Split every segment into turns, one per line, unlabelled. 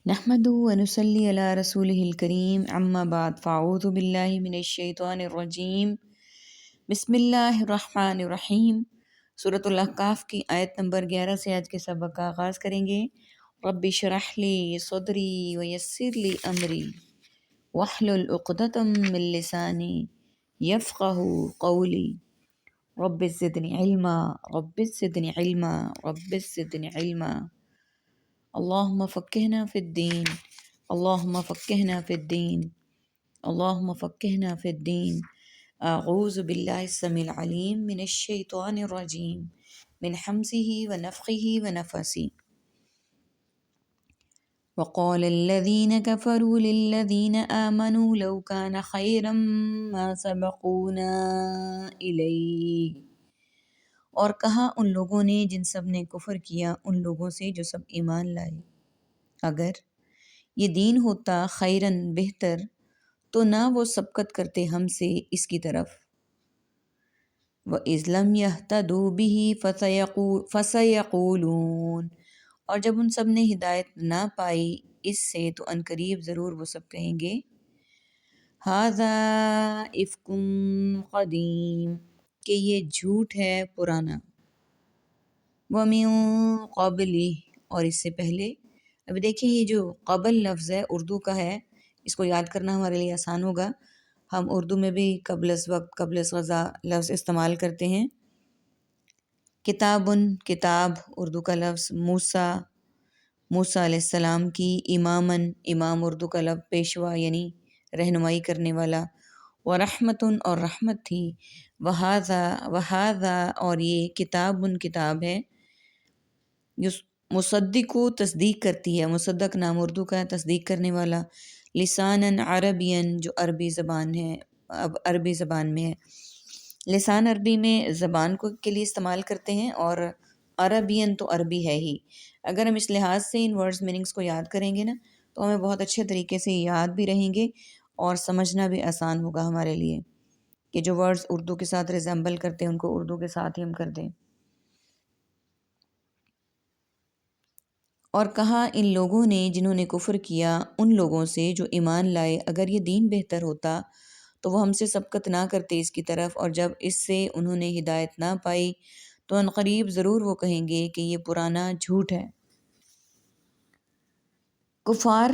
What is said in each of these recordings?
نحمد ونصلي على رسوله الكريم اما بعد فاعوذ باللہ من الشیطان الرجیم بسم اللہ الرحمن الرحیم۔ سورۃ الاحقاف کی آیت نمبر 11 سے آج کے سبق کا آغاز کریں گے۔ رب اشرح لی صدری ویسر لی امری واحلل عقدۃ من لسانی یفقهوا قولی رب زدنی علما رب زدنی علما رب زدنی علما۔ اللہم فقہنا فی الدین اللہم فقہنا فی الدین اللہم فقہنا فی الدین۔ اعوذ باللہ السمیع العلیم من الشیطان الرجیم من حمزہ ونفخہ ونفثہ۔ وقال الذین کفروا للذین آمنوا لو کان خیرا ما سبقونا الیہ، اور کہا ان لوگوں نے جن سب نے کفر کیا ان لوگوں سے جو سب ایمان لائے، اگر یہ دین ہوتا خیرن بہتر تو نہ وہ سبقت کرتے ہم سے اس کی طرف۔ وَإِذْ لَمْ يَهْتَدُوا بِهِ فَسَيَقُولُونَ، اور جب ان سب نے ہدایت نہ پائی اس سے تو عنقریب ضرور وہ سب کہیں گے هَذَا إِفْكٌ قَدِيمٌ، کہ یہ جھوٹ ہے پرانا۔ وَمِن قَبْلِهِ، اور اس سے پہلے۔ ابھی دیکھیں یہ جو قبل لفظ ہے اردو کا ہے، اس کو یاد کرنا ہمارے لیے آسان ہوگا۔ ہم اردو میں بھی قبل از وقت قبل از غذا لفظ استعمال کرتے ہیں۔ کتابن کتاب اردو کا لفظ، موسیٰ موسیٰ علیہ السلام کی، امامن امام اردو کا لفظ، پیشوا یعنی رہنمائی کرنے والا، ورحمتن اور رحمت تھی، وہذا اور یہ کتابن کتاب ہے، جو مصدق کو تصدیق کرتی ہے، مصدق نام اردو کا ہے تصدیق کرنے والا، لساناً عربین جو عربی زبان ہے، اب عربی زبان میں ہے۔ لسان عربی میں زبان کو کے لیے استعمال کرتے ہیں، اور عربین تو عربی ہے ہی۔ اگر ہم اس لحاظ سے ان ورڈز میننگز کو یاد کریں گے نا تو ہمیں بہت اچھے طریقے سے یاد بھی رہیں گے اور سمجھنا بھی آسان ہوگا ہمارے لیے، کہ جو ورڈز اردو کے ساتھ ریزمبل کرتے ہیں ان کو اردو کے ساتھ ہی ہم کر دیں۔ اور کہا ان لوگوں نے جنہوں نے کفر کیا ان لوگوں سے جو ایمان لائے، اگر یہ دین بہتر ہوتا تو وہ ہم سے سبقت نہ کرتے اس کی طرف، اور جب اس سے انہوں نے ہدایت نہ پائی تو عنقریب ضرور وہ کہیں گے کہ یہ پرانا جھوٹ ہے۔ کفار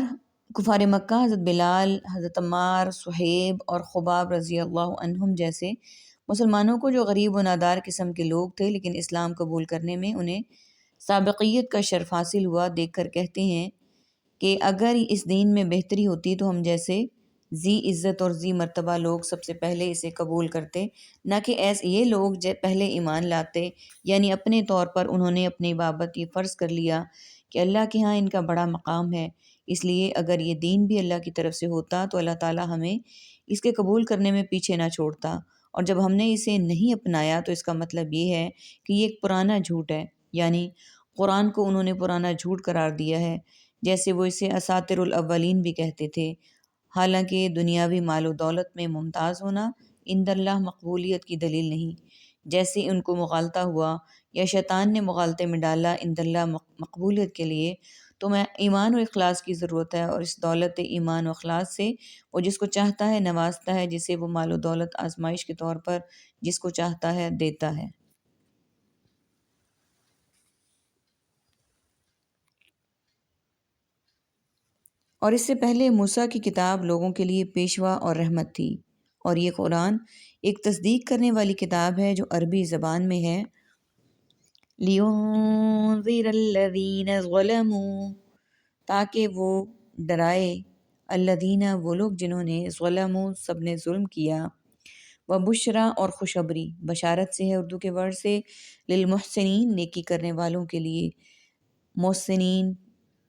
مکہ حضرت بلال، حضرت عمار، صہیب اور خباب رضی اللہ عنہم جیسے مسلمانوں کو جو غریب و نادار قسم کے لوگ تھے لیکن اسلام قبول کرنے میں انہیں سابقیت کا شرف حاصل ہوا، دیکھ کر کہتے ہیں کہ اگر اس دین میں بہتری ہوتی تو ہم جیسے ذی عزت اور ذی مرتبہ لوگ سب سے پہلے اسے قبول کرتے، نہ کہ یہ لوگ پہلے ایمان لاتے، یعنی اپنے طور پر انہوں نے اپنی بابت یہ فرض کر لیا کہ اللہ کے ہاں ان کا بڑا مقام ہے، اس لیے اگر یہ دین بھی اللہ کی طرف سے ہوتا تو اللہ تعالی ہمیں اس کے قبول کرنے میں پیچھے نہ چھوڑتا، اور جب ہم نے اسے نہیں اپنایا تو اس کا مطلب یہ ہے کہ یہ ایک پرانا جھوٹ ہے، یعنی قرآن کو انہوں نے پرانا جھوٹ قرار دیا ہے، جیسے وہ اسے اساطیر الاولین بھی کہتے تھے۔ حالانکہ دنیاوی مال و دولت میں ممتاز ہونا عند اللہ مقبولیت کی دلیل نہیں، جیسے ان کو مغالطہ ہوا یا شیطان نے مغالطے میں ڈالا عند اللہ مقبولیت کے لیے، تو میں ایمان و اخلاص کی ضرورت ہے، اور اس دولت ایمان و اخلاص سے وہ جس کو چاہتا ہے نوازتا ہے، جسے وہ مال و دولت آزمائش کے طور پر جس کو چاہتا ہے دیتا ہے۔ اور اس سے پہلے موسیٰ کی کتاب لوگوں کے لیے پیشوا اور رحمت تھی، اور یہ قرآن ایک تصدیق کرنے والی کتاب ہے جو عربی زبان میں ہے۔ لِيُنذِرَ الَّذِينَ ظَلَمُوا، تاکہ وہ ڈرائے الذین وہ لوگ جنہوں نے ظلموا سب نے ظلم کیا، وبشریٰ اور خوشخبری، بشارت سے ہے اردو کے ورڈ سے، للمحسنین نیکی کرنے والوں کے لیے، محسنین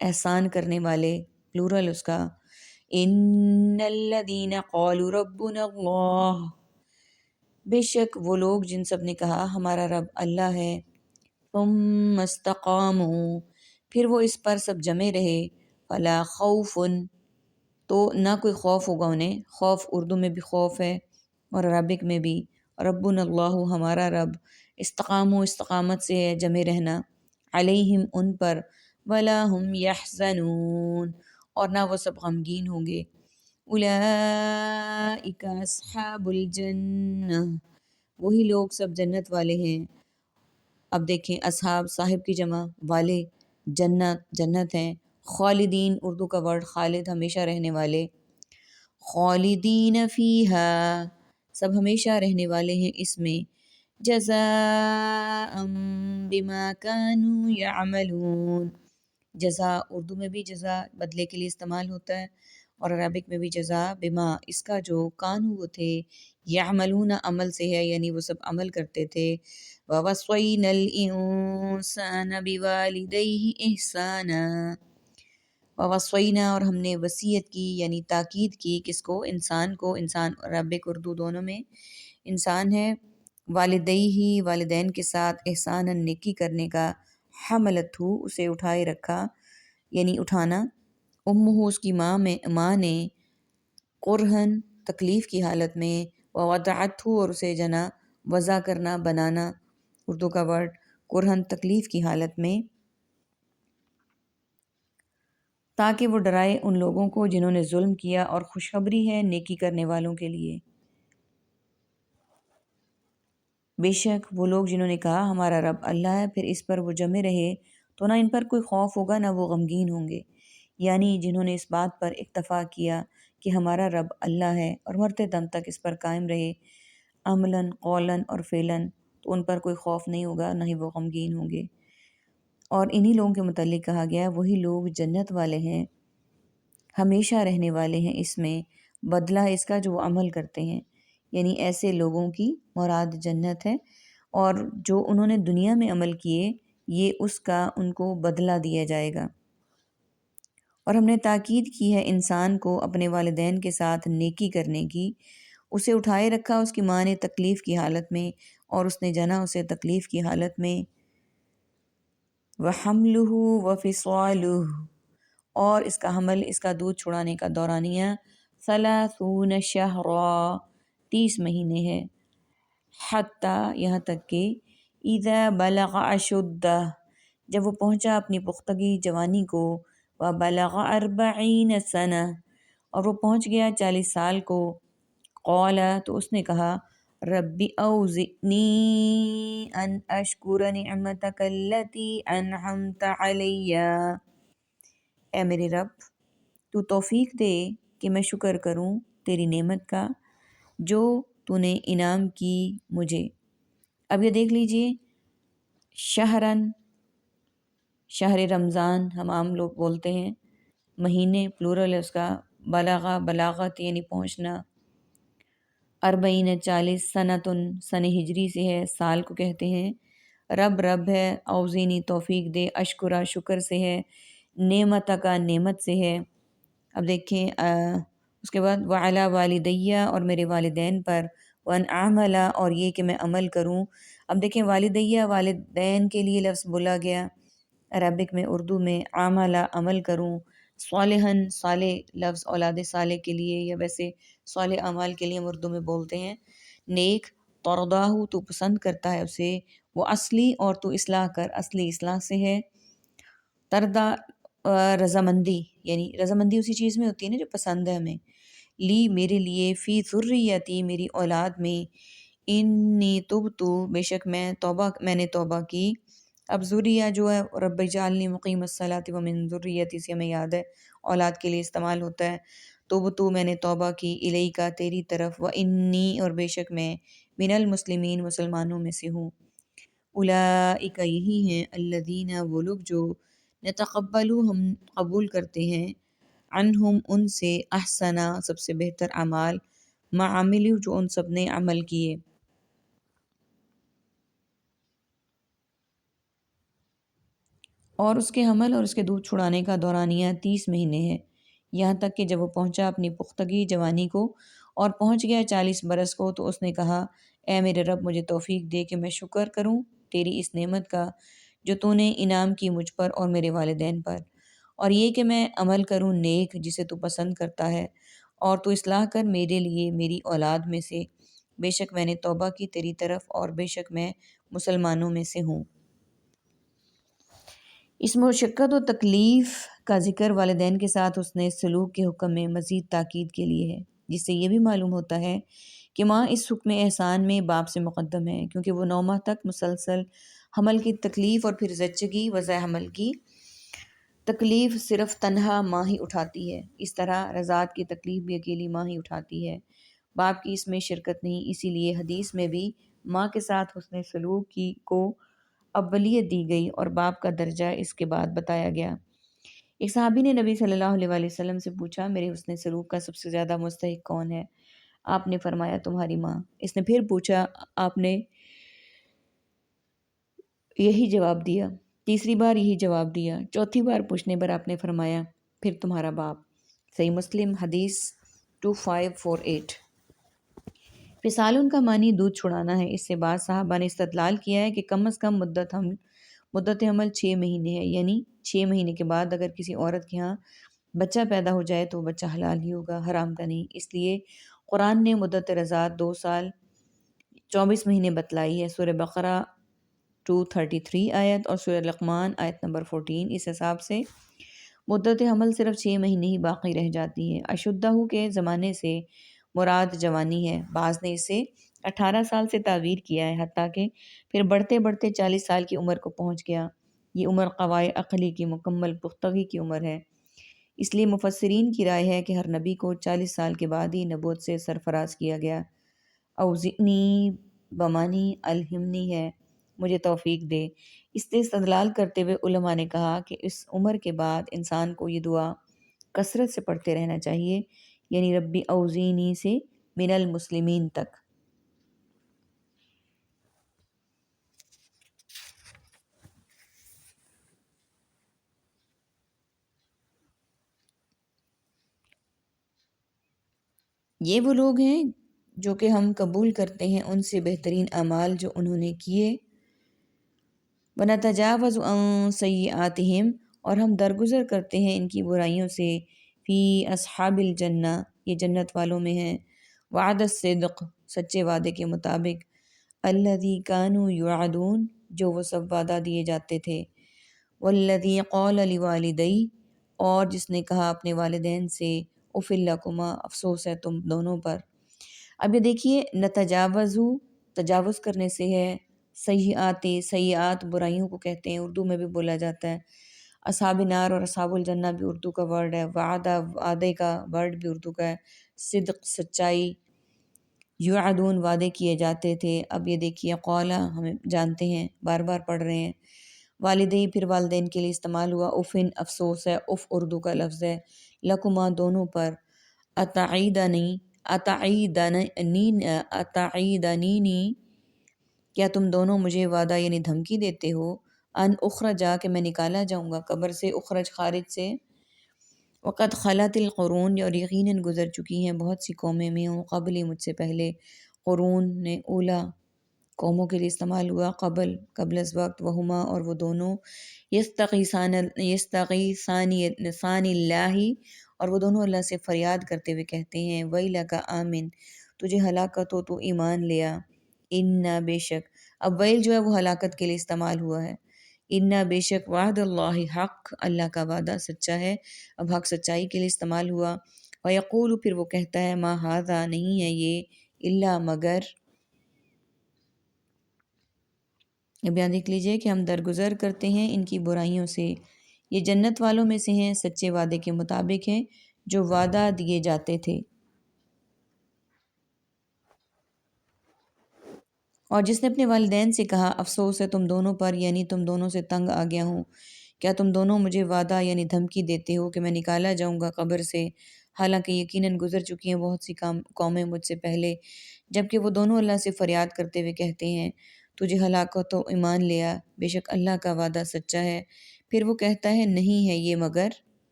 احسان کرنے والے، پلورل اس کا۔ ان الذین قالوا ربنا اللہ، بے شک وہ لوگ جن سب نے کہا ہمارا رب اللہ ہے، ثم استقاموا پھر وہ اس پر سب جمے رہے، فلا خوف تو نہ کوئی خوف ہوگا انہیں، خوف اردو میں بھی خوف ہے اور عربک میں بھی، ربنا اللہ ہمارا رب، استقاموا استقامت سے ہے جمے رہنا، علیہم ان پر، ولا هم یحزنون اور نہ وہ سب غمگین ہوں گے۔ اولئک اصحاب الجنہ، وہی لوگ سب جنت والے ہیں۔ اب دیکھیں، اصحاب صاحب کی جمع، والے جنت جنت ہیں۔ خالدین اردو کا ورڈ خالد ہمیشہ رہنے والے، خالدین فیہا سب ہمیشہ رہنے والے ہیں اس میں، جزاء بما کانوا یعملون، جزا اردو میں بھی جزا بدلے کے لیے استعمال ہوتا ہے، اور عربک میں بھی جزا بما اس کا جو کانوا وہ تھے، یعملون عمل سے ہے، یعنی وہ سب عمل کرتے تھے۔ وَوَصَّيْنَا الْإِنسَانَ بِوَالِدَيْهِ إِحْسَانًا، وَوَصَّيْنَا اور ہم نے وصیت کی یعنی تاکید کی، کس کو؟ انسان کو، انسان عربک اردو دونوں میں انسان ہے، والدیہ والدین کے ساتھ احسانا نیکی کرنے کا، حملتہ اسے اٹھائے رکھا یعنی اٹھانا، امہ اس کی ماں نے، قرہن تکلیف کی حالت میں، ووضعتہ اور اسے جنا، وضع کرنا بنانا اردو کا ورڈ، قرہن تکلیف کی حالت میں، تاکہ وہ ڈرائے ان لوگوں کو جنہوں نے ظلم کیا، اور خوشخبری ہے نیکی کرنے والوں کے لیے۔ بے شک وہ لوگ جنہوں نے کہا ہمارا رب اللہ ہے، پھر اس پر وہ جمے رہے تو نہ ان پر کوئی خوف ہوگا نہ وہ غمگین ہوں گے، یعنی جنہوں نے اس بات پر اکتفا کیا کہ ہمارا رب اللہ ہے اور مرتے دم تک اس پر قائم رہے، عملاً قولاً اور فعلاً، تو ان پر کوئی خوف نہیں ہوگا نہ ہی وہ غمگین ہوں گے۔ اور انہی لوگوں کے متعلق کہا گیا وہی لوگ جنت والے ہیں، ہمیشہ رہنے والے ہیں اس میں، بدلہ اس کا جو وہ عمل کرتے ہیں، یعنی ایسے لوگوں کی مراد جنت ہے، اور جو انہوں نے دنیا میں عمل کیے یہ اس کا ان کو بدلہ دیا جائے گا۔ اور ہم نے تاکید کی ہے انسان کو اپنے والدین کے ساتھ نیکی کرنے کی، اسے اٹھائے رکھا اس کی ماں نے تکلیف کی حالت میں، اور اس نے جنا اسے تکلیف کی حالت میں، وَحَمْلُهُ وَفِصَالُهُ اور اس کا حمل، اس کا دودھ چھڑانے کا دورانیہ، 30 شہرا 30 مہینے ہے، حتیٰ یہاں تک کہ اذا بلغ اشدہ جب وہ پہنچا اپنی پختگی جوانی کو، وبلغ 40 سنہ اور وہ پہنچ گیا 40 سال کو، قال تو اس نے کہا رب اوزعنی ان اشکر نعمتک التی انعمت علی، اے میرے رب تو توفیق دے کہ میں شکر کروں تیری نعمت کا جو تو نے انعام کی مجھے۔ اب یہ دیکھ لیجئے، شہرن شہر رمضان ہم عام لوگ بولتے ہیں، مہینے پلورل ہے اس کا، بلغہ بلاغت یعنی پہنچنا، 40 40 سنتن سن ہجری سے ہے، سال کو کہتے ہیں، رب رب ہے، اوزینی توفیق دے، اشکرا شکر سے ہے، نعمت کا نعمت سے ہے۔ اب دیکھیں اس کے بعد وعلی والدیہ اور میرے والدین پر، وان اعمل اور یہ کہ میں عمل کروں۔ اب دیکھیں والدیہ والدین کے لیے لفظ بولا گیا، عربک میں اردو میں عمل عمل کروں، صالحاً صالح لفظ اولاد صالح کے لیے، یا ویسے صالح اعمال کے لیے ہم اردو میں بولتے ہیں، نیک، ترضاہ تو پسند کرتا ہے اسے، وہ اصلی اور تو اصلاح کر، اصلی اصلاح سے ہے، تردا رضامندی، یعنی رضامندی اسی چیز میں ہوتی ہے نا جو پسند ہے ہمیں، لی میرے لیے، فی ذریتی میری اولاد میں، انی تبتو بے شک میں نے توبہ کی۔ اب ذریہ جو ہے رب اجعلنی مقیم الصلاۃ ومن ذریتی سے ہمیں یاد ہے اولاد کے لیے استعمال ہوتا ہے، تبتو میں نے توبہ کی، الیکا تیری طرف، و انی اور بے شک میں، من المسلمین مسلمانوں میں سے ہوں۔ اولئک یہی ہیں، الذین وہ لوگ جو نتقبل ہم قبول کرتے ہیں، عنہم ان سے، احسنا سب سے بہتر اعمال، ما عملوا جو ان سب نے عمل کیے۔ اور اس کے حمل اور اس کے دودھ چھڑانے کا دورانیہ 30 مہینے ہے، یہاں تک کہ جب وہ پہنچا اپنی پختگی جوانی کو اور پہنچ گیا 40 برس کو، تو اس نے کہا اے میرے رب مجھے توفیق دے کہ میں شکر کروں تیری اس نعمت کا جو تو نے انعام کی مجھ پر اور میرے والدین پر، اور یہ کہ میں عمل کروں نیک جسے تو پسند کرتا ہے، اور تو اصلاح کر میرے لیے میری اولاد میں سے، بے شک میں نے توبہ کی تیری طرف اور بے شک میں مسلمانوں میں سے ہوں۔ اس مشقت و تکلیف کا ذکر والدین کے ساتھ حسن سلوک کے حکم میں مزید تاکید کے لیے ہے، جس سے یہ بھی معلوم ہوتا ہے کہ ماں اس حکم احسان میں باپ سے مقدم ہے، کیونکہ وہ 9 ماہ تک مسلسل حمل کی تکلیف اور پھر زچگی وضع حمل کی تکلیف صرف تنہا ماں ہی اٹھاتی ہے۔ اس طرح رضاعت کی تکلیف بھی اکیلی ماں ہی اٹھاتی ہے، باپ کی اس میں شرکت نہیں۔ اسی لیے حدیث میں بھی ماں کے ساتھ حسن سلوک کو اولیت دی گئی اور باپ کا درجہ اس کے بعد بتایا گیا۔ ایک صحابی نے نبی صلی اللہ علیہ وآلہ وسلم سے پوچھا، میرے حسن سلوک کا سب سے زیادہ مستحق کون ہے؟ آپ نے فرمایا، تمہاری ماں۔ اس نے پھر پوچھا، آپ نے یہی جواب دیا۔ تیسری بار یہی جواب دیا۔ چوتھی بار پوچھنے پر آپ نے فرمایا، پھر تمہارا باپ۔ صحیح مسلم حدیث 2548۔ فسالن کا معنی دودھ چھڑانا ہے۔ اس سے بعد صحابہ نے استدلال کیا ہے کہ کم از کم مدت حمل 6 مہینے ہے، یعنی 6 مہینے کے بعد اگر کسی عورت کے ہاں بچہ پیدا ہو جائے تو وہ بچہ حلال ہی ہوگا، حرام کا نہیں۔ اس لیے قرآن نے مدت رضاعت 2 سال 24 مہینے بتلائی ہے۔ سورہ بقرہ 233 آیت اور سورہ لقمان آیت نمبر 14۔ اس حساب سے مدت حمل صرف 6 مہینے ہی باقی رہ جاتی ہے۔ اشدہ کے زمانے سے مراد جوانی ہے۔ بعض نے اسے 18 سال سے تعبیر کیا ہے، حتیٰ کہ پھر بڑھتے بڑھتے 40 سال کی عمر کو پہنچ گیا۔ یہ عمر قوائے عقلی کی مکمل پختگی کی عمر ہے۔ اس لیے مفسرین کی رائے ہے کہ ہر نبی کو 40 سال کے بعد ہی نبوت سے سرفراز کیا گیا۔ اوزعنی بمانی الہمنی ہے، مجھے توفیق دے۔ اس سے استدلال کرتے ہوئے علماء نے کہا کہ اس عمر کے بعد انسان کو یہ دعا کثرت سے پڑھتے رہنا چاہیے، یعنی ربی اوزینی سے من المسلمین تک۔ یہ وہ لوگ ہیں جو کہ ہم قبول کرتے ہیں ان سے بہترین اعمال جو انہوں نے کیے، وَنَتَجَاوَزُ عَن سَیِّئَاتِہِمْ، اور ہم درگزر کرتے ہیں ان کی برائیوں سے، فی اصحاب الجنہ، یہ جنت والوں میں ہیں، وعد الصدق، سچے وعدے کے مطابق، الذی کانوا یوعدون، جو وہ سب وعدہ دیے جاتے تھے، والذی قال لوالدیہ، اور جس نے کہا اپنے والدین سے، اف لکما، افسوس ہے تم دونوں پر۔ اب یہ دیکھیے، نتجاوزو تجاوز کرنے سے ہے، سیئات برائیوں کو کہتے ہیں، اردو میں بھی بولا جاتا ہے۔ اصحاب نار اور اصحاب الجنہ بھی اردو کا ورڈ ہے، وعدہ وعدے کا ورڈ بھی اردو کا ہے، صدق سچائی، یوعدون وعدے کیے جاتے تھے۔ اب یہ دیکھیے، قولا ہمیں جانتے ہیں، بار بار پڑھ رہے ہیں، والدی پھر والدین کے لیے استعمال ہوا، افن افسوس ہے، اف اردو کا لفظ ہے، لکما دونوں پر، اتعیدنینی کیا تم دونوں مجھے وعدہ یعنی دھمکی دیتے ہو، ان اخرجا کہ میں نکالا جاؤں گا قبر سے، اخرج خارج سے، وقد خلت القرون، اور یقیناً گزر چکی ہیں بہت سی قومیں میں ہوں، قبل مجھ سے پہلے، قرون نے اولا قوموں کے لیے استعمال ہوا، قبل از وقت، وہما اور وہ دونوں، یستغیثان اللہ، اور وہ دونوں اللہ سے فریاد کرتے ہوئے کہتے ہیں، ویلک آمن، تجھے ہلاکت ہو تو ایمان لیا، انا بے شک، اب ویل جو ہے وہ ہلاکت کے لیے استعمال ہوا ہے، انا بے شک، وعد اللہ حق، اللہ کا وعدہ سچا ہے، اب حق سچائی کے لیے استعمال ہوا، ویقول پھر وہ کہتا ہے، ما ھذا نہیں ہے یہ، الا مگر، اب یہاں دیکھ لیجئے کہ ہم درگزر کرتے ہیں ان کی برائیوں سے، یہ جنت والوں میں سے ہیں، سچے وعدے کے مطابق ہیں، جو وعدہ دیے جاتے تھے۔ اور جس نے اپنے والدین سے کہا، افسوس ہے تم دونوں پر، یعنی تم دونوں سے تنگ آ گیا ہوں، کیا تم دونوں مجھے وعدہ یعنی دھمکی دیتے ہو کہ میں نکالا جاؤں گا قبر سے، حالانکہ یقیناً گزر چکی ہیں بہت سی قومیں مجھ سے پہلے، جبکہ وہ دونوں اللہ سے فریاد کرتے ہوئے کہتے ہیں، تجھے ہلاکت ہو ایمان لیا، بے شک اللہ کا وعدہ سچا ہے، پھر وہ کہتا ہے، نہیں ہے یہ مگر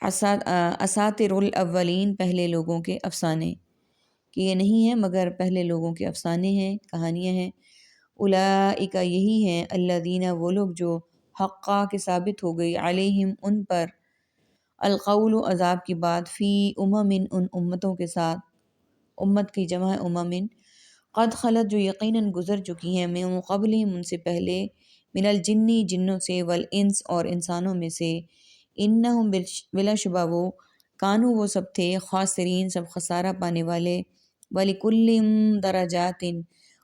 اساطیر الاولین، پہلے لوگوں کے افسانے، کہ یہ نہیں ہے مگر پہلے لوگوں کے افسانے ہیں، کہانیاں ہیں، اولئک یہی ہیں، الذین وہ لوگ جو حقا کے ثابت ہو گئی، علیہم ان پر، القول عذاب کی بات، فی ان امتوں کے ساتھ، امت کی جمع ہے قد خلت جو یقیناً گزر چکی ہیں، من قبلہم ان سے پہلے، من الجنی جنوں سے، والانس اور انسانوں میں سے، انہم بلا شبہ وہ، کانو وہ سب تھے، خاسرین سب خسارہ پانے والے، وَلِكُلٍّ درجات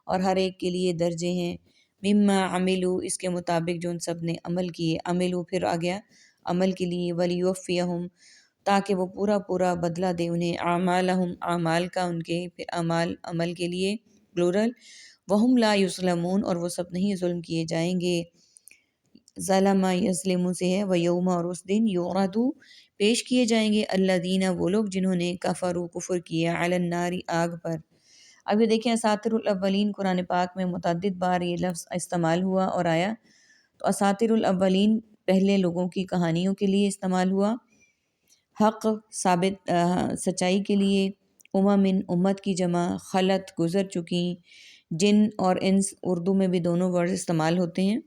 اور ہر ایک کے لیے درجے ہیں، مما عملو اس کے مطابق جو ان سب نے عمل کیے، عملو پھر آ گیا عمل کے لیے، ولیوفیہم تاکہ وہ پورا پورا بدلہ دے انہیں، اعمالہم اعمال کا ان کے، پھر اعمال عمل کے لیے پلورل، وہم لا یظلمون اور وہ سب نہیں ظلم کیے جائیں گے، ظلم یظلم سے ہے، ویوم اور اس دن یعرض پیش کیے جائیں گے، الذین وہ لوگ جنہوں نے کفروا کفر کیا، علی النار آگ پر۔ اب یہ دیکھیں اساطیر الاولین قرآن پاک میں متعدد بار یہ لفظ استعمال ہوا اور آیا، تو اساطیر الاولین پہلے لوگوں کی کہانیوں کے لیے استعمال ہوا، حق ثابت سچائی کے لیے، امم امت کی جمع، خلط گزر چکی، جن اور انس اردو میں بھی دونوں ورڈز استعمال ہوتے ہیں،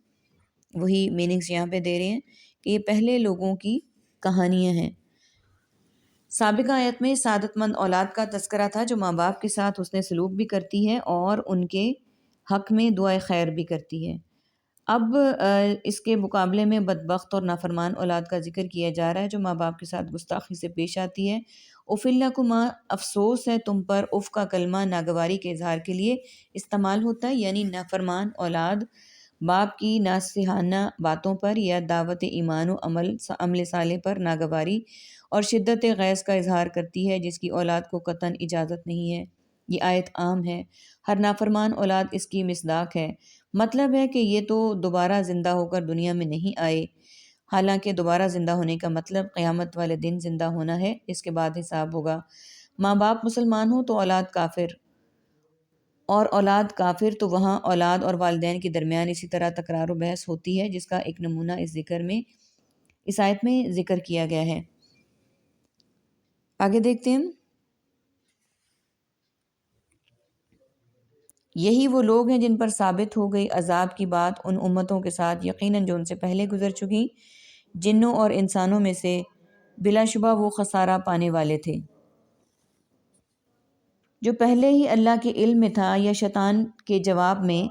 وہی میننگز یہاں پہ دے رہے ہیں کہ یہ پہلے لوگوں کی کہانیاں ہیں۔ سابقہ آیت میں سعادت مند اولاد کا تذکرہ تھا جو ماں باپ کے ساتھ حسن سلوک بھی کرتی ہے اور ان کے حق میں دعائے خیر بھی کرتی ہے۔ اب اس کے مقابلے میں بدبخت اور نافرمان اولاد کا ذکر کیا جا رہا ہے جو ماں باپ کے ساتھ گستاخی سے پیش آتی ہے۔ اف لکما افسوس ہے تم پر، اف کا کلمہ ناگواری کے اظہار کے لیے استعمال ہوتا ہے، یعنی نافرمان اولاد باپ کی ناصحانہ باتوں پر یا دعوت ایمان و عمل صالح پر ناگواری اور شدت غیظ کا اظہار کرتی ہے جس کی اولاد کو قطعاً اجازت نہیں ہے۔ یہ آیت عام ہے، ہر نافرمان اولاد اس کی مصداق ہے۔ مطلب ہے کہ یہ تو دوبارہ زندہ ہو کر دنیا میں نہیں آئے، حالانکہ دوبارہ زندہ ہونے کا مطلب قیامت والے دن زندہ ہونا ہے، اس کے بعد حساب ہوگا۔ ماں باپ مسلمان ہوں تو اولاد کافر، اور اولاد کافر تو وہاں اولاد اور والدین کے درمیان اسی طرح تکرار و بحث ہوتی ہے، جس کا ایک نمونہ اس آیت میں ذکر کیا گیا ہے۔ آگے دیکھتے ہیں، یہی وہ لوگ ہیں جن پر ثابت ہو گئی عذاب کی بات ان امتوں کے ساتھ، یقیناً جو ان سے پہلے گزر چکی، جنوں اور انسانوں میں سے، بلا شبہ وہ خسارہ پانے والے تھے۔ جو پہلے ہی اللہ کے علم میں تھا، یا شیطان کے جواب میں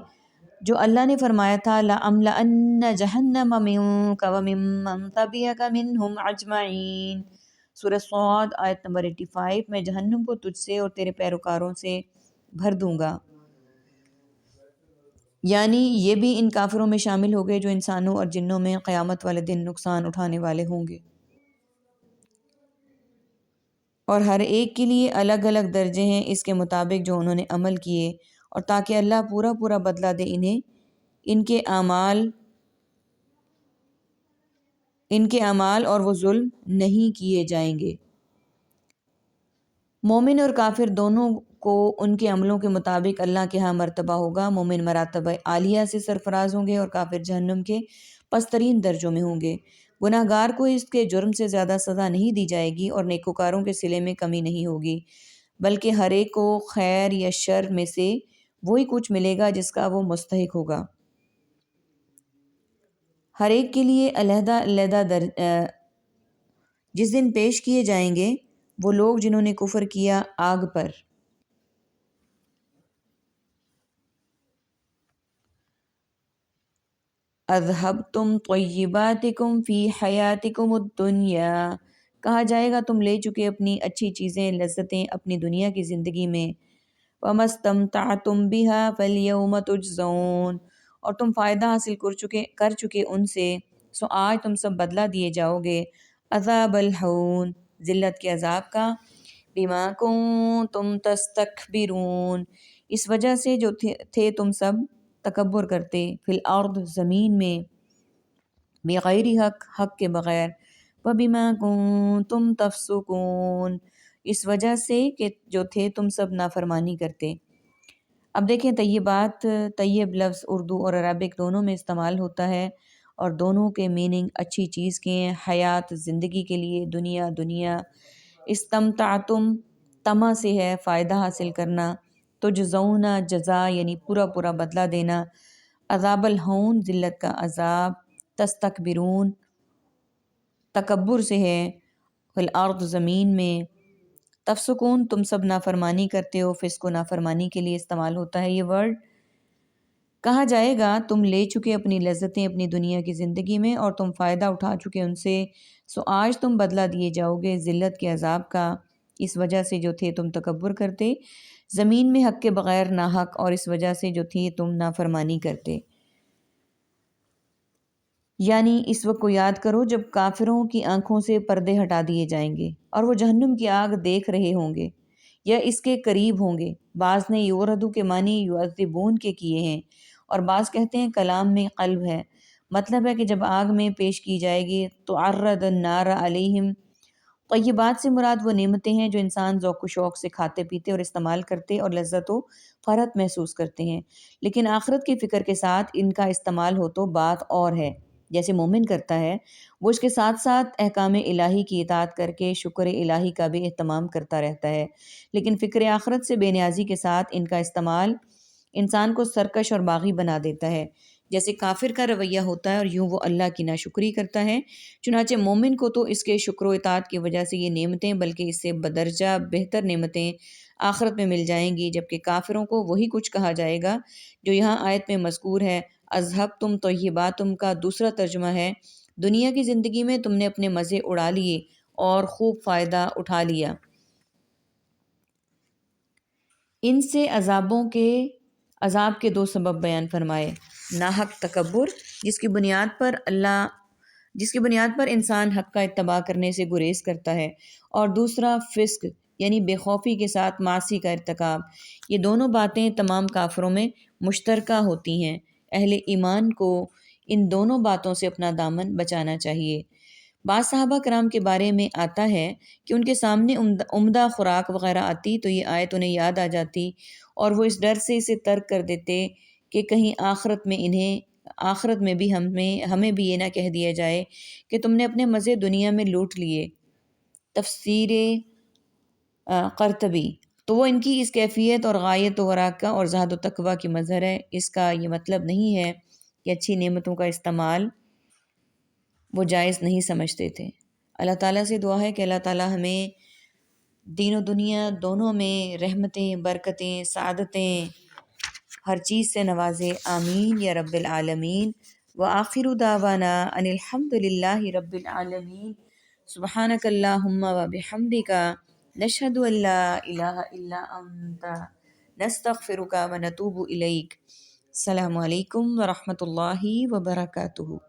جو اللہ نے فرمایا تھا، لَأَمْلَأَنَّ جَهَنَّمَ مِنْكَ وَمِمَّنْ تَبِعَكَ مِنْهُمْ أَجْمَعِينَ، سورہ صاد آیت نمبر 85 میں جہنم کو تجھ سے اور تیرے پیروکاروں سے بھر دوں گا، یعنی یہ بھی ان کافروں میں شامل ہو گئے جو انسانوں اور جنوں میں قیامت والے دن نقصان اٹھانے والے ہوں گے، اور ہر ایک کے لیے الگ الگ درجے ہیں اس کے مطابق جو انہوں نے عمل کیے، اور تاکہ اللہ پورا پورا بدلہ دے انہیں ان کے اعمال اور وہ ظلم نہیں کیے جائیں گے۔ مومن اور کافر دونوں کو ان کے عملوں کے مطابق اللہ کے ہاں مرتبہ ہوگا، مومن مراتب عالیہ سے سرفراز ہوں گے اور کافر جہنم کے پسترین درجوں میں ہوں گے۔ گناہ گار کو اس کے جرم سے زیادہ سزا نہیں دی جائے گی اور نیکوکاروں کے صلے میں کمی نہیں ہوگی، بلکہ ہر ایک کو خیر یا شر میں سے وہی کچھ ملے گا جس کا وہ مستحق ہوگا۔ ہر ایک کے لیے علیحدہ علیحدہ جس دن پیش کیے جائیں گے وہ لوگ جنہوں نے کفر کیا آگ پر۔ اذھبتم طیباتکم فی حیاتکم الدنیا، کہا جائے گا تم لے چکے اپنی اچھی چیزیں لذتیں اپنی دنیا کی زندگی میں، وما استمتعتم بها فالیوم تجزون، اور تم فائدہ حاصل کر چکے ان سے، سو آج تم سب بدلہ دیے جاؤ گے، عذاب الہون ذلت کے عذاب کا، بما کنتم تستکبرون اس وجہ سے جو تھے تم سب تکبر کرتے، فی الارض زمین میں، بغیر حق کے بغیر، وبما کنتم تفسقون اس وجہ سے کہ جو تھے تم سب نافرمانی کرتے۔ اب دیکھیں طیبات، طیب لفظ اردو اور عربک دونوں میں استعمال ہوتا ہے اور دونوں کے میننگ اچھی چیز کے ہیں، حیات زندگی کے لیے، دنیا، استمتعتم تما سے ہے فائدہ حاصل کرنا، تجزون جزا یعنی پورا پورا بدلہ دینا، عذاب الہون ذلت کا عذاب، تستکبرون تکبر سے ہے، فی الارض زمین میں، تفسقون تم سب نافرمانی کرتے ہو، فسق و نافرمانی کے لیے استعمال ہوتا ہے یہ ورڈ۔ کہا جائے گا تم لے چکے اپنی لذتیں اپنی دنیا کی زندگی میں اور تم فائدہ اٹھا چکے ان سے، سو آج تم بدلہ دیے جاؤ گے ذلت کے عذاب کا، اس وجہ سے جو تھے تم تکبر کرتے زمین میں حق کے بغیر ناحق، اور اس وجہ سے جو تھی تم نافرمانی کرتے۔ یعنی اس وقت کو یاد کرو جب کافروں کی آنکھوں سے پردے ہٹا دیے جائیں گے اور وہ جہنم کی آگ دیکھ رہے ہوں گے یا اس کے قریب ہوں گے۔ بعض نے یوردو کے معنی یعذبون کے کیے ہیں اور بعض کہتے ہیں کلام میں قلب ہے، مطلب ہے کہ جب آگ میں پیش کی جائے گی تو عرض النار علیہم۔ طیبات سے مراد وہ نعمتیں ہیں جو انسان ذوق و شوق سے کھاتے پیتے اور استعمال کرتے اور لذت و فرحت محسوس کرتے ہیں، لیکن آخرت کی فکر کے ساتھ ان کا استعمال ہو تو بات اور ہے۔ جیسے مومن کرتا ہے وہ اس کے ساتھ ساتھ احکام الہی کی اطاعت کر کے شکر الہی کا بھی اہتمام کرتا رہتا ہے، لیکن فکر آخرت سے بے نیازی کے ساتھ ان کا استعمال انسان کو سرکش اور باغی بنا دیتا ہے، جیسے کافر کا رویہ ہوتا ہے اور یوں وہ اللہ کی ناشکری کرتا ہے۔ چنانچہ مومن کو تو اس کے شکر و اطاعت کی وجہ سے یہ نعمتیں بلکہ اس سے بدرجہ بہتر نعمتیں آخرت میں مل جائیں گی، جبکہ کافروں کو وہی کچھ کہا جائے گا جو یہاں آیت میں مذکور ہے۔ اذہبتم طیباتم کا دوسرا ترجمہ ہے دنیا کی زندگی میں تم نے اپنے مزے اڑا لیے اور خوب فائدہ اٹھا لیا۔ ان سے عذاب کے دو سبب بیان فرمائے، ناحق تکبر جس کی بنیاد پر انسان حق کا اتباع کرنے سے گریز کرتا ہے، اور دوسرا فسق یعنی بے خوفی کے ساتھ معاصی کا ارتکاب۔ یہ دونوں باتیں تمام کافروں میں مشترکہ ہوتی ہیں، اہل ایمان کو ان دونوں باتوں سے اپنا دامن بچانا چاہیے۔ بعض صحابہ کرام کے بارے میں آتا ہے کہ ان کے سامنے عمدہ خوراک وغیرہ آتی تو یہ آیت انہیں یاد آ جاتی اور وہ اس ڈر سے اسے ترک کر دیتے کہ کہیں آخرت میں بھی ہمیں بھی یہ نہ کہہ دیا جائے کہ تم نے اپنے مزے دنیا میں لوٹ لیے۔ تفسیر قرطبی۔ تو وہ ان کی اس کیفیت اور غایت و وراکہ اور زہد و تقوی کی مظہر ہے۔ اس کا یہ مطلب نہیں ہے کہ اچھی نعمتوں کا استعمال وہ جائز نہیں سمجھتے تھے۔ اللہ تعالیٰ سے دعا ہے کہ اللہ تعالیٰ ہمیں دین و دنیا دونوں میں رحمتیں، برکتیں، سعادتیں ہر چیز سے نوازے، آمین یا رب العالمین۔ وآخر دعوانا ان الحمد للہ رب العالمین۔ سبحانک اللہم وبحمدک نشہد ان لا الہ الا انت نستغفرک ونتوب الیک۔ السلام علیکم ورحمۃ اللہ وبرکاتہ۔